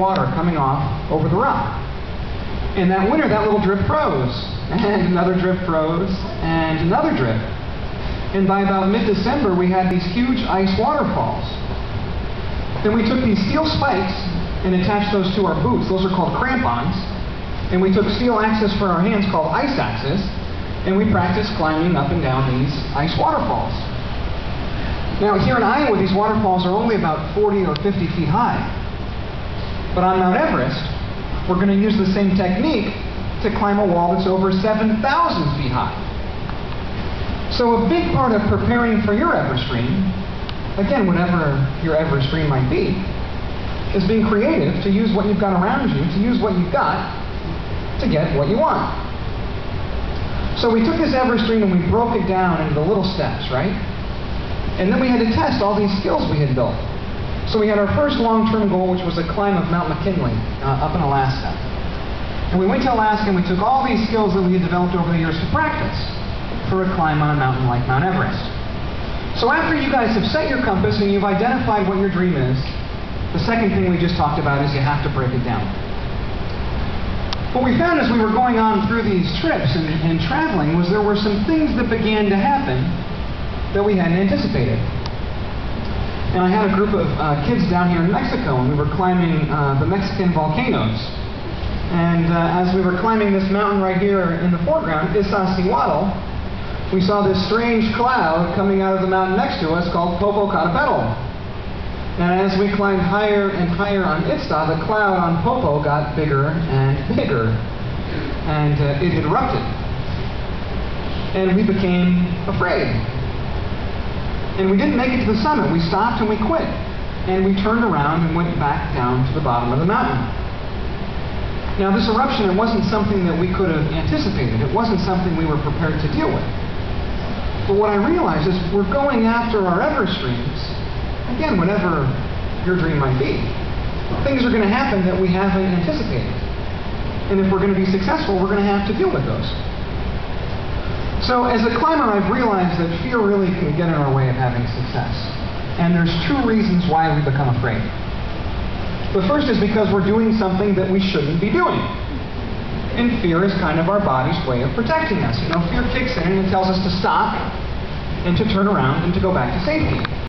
water coming off over the rock. And that winter, that little drift froze, and another drift froze, and another drift. And by about mid-December, we had these huge ice waterfalls. Then we took these steel spikes and attached those to our boots. Those are called crampons. And we took steel axes for our hands called ice axes, and we practiced climbing up and down these ice waterfalls. Now, here in Iowa, these waterfalls are only about 40 or 50 feet high. But on Mount Everest, we're going to use the same technique to climb a wall that's over 7,000 feet high. So a big part of preparing for your Everest dream, again, whatever your Everest dream might be, is being creative to use what you've got around you, to use what you've got to get what you want. So we took this Everest dream and we broke it down into the little steps, right? And then we had to test all these skills we had built. So we had our first long-term goal, which was a climb of Mount McKinley up in Alaska. And we went to Alaska and we took all these skills that we had developed over the years to practice for a climb on a mountain like Mount Everest. So after you guys have set your compass and you've identified what your dream is, the second thing we just talked about is you have to break it down. What we found as we were going on through these trips and traveling was there were some things that began to happen that we hadn't anticipated. And I had a group of kids down here in Mexico, and we were climbing the Mexican volcanoes. And as we were climbing this mountain right here in the foreground, Iztaccíhuatl, we saw this strange cloud coming out of the mountain next to us called Popocatépetl. And as we climbed higher and higher on Izta, the cloud on Popo got bigger and bigger. And it erupted. And we became afraid. And we didn't make it to the summit. We stopped and we quit. And we turned around and went back down to the bottom of the mountain. Now this eruption, it wasn't something that we could have anticipated. It wasn't something we were prepared to deal with. But what I realized is we're going after our Everest dreams. Again, whatever your dream might be. Things are going to happen that we haven't anticipated. And if we're going to be successful, we're going to have to deal with those. So as a climber, I've realized that fear really can get in our way of having success. And there's two reasons why we become afraid. The first is because we're doing something that we shouldn't be doing. And fear is kind of our body's way of protecting us. You know, fear kicks in and it tells us to stop and to turn around and to go back to safety.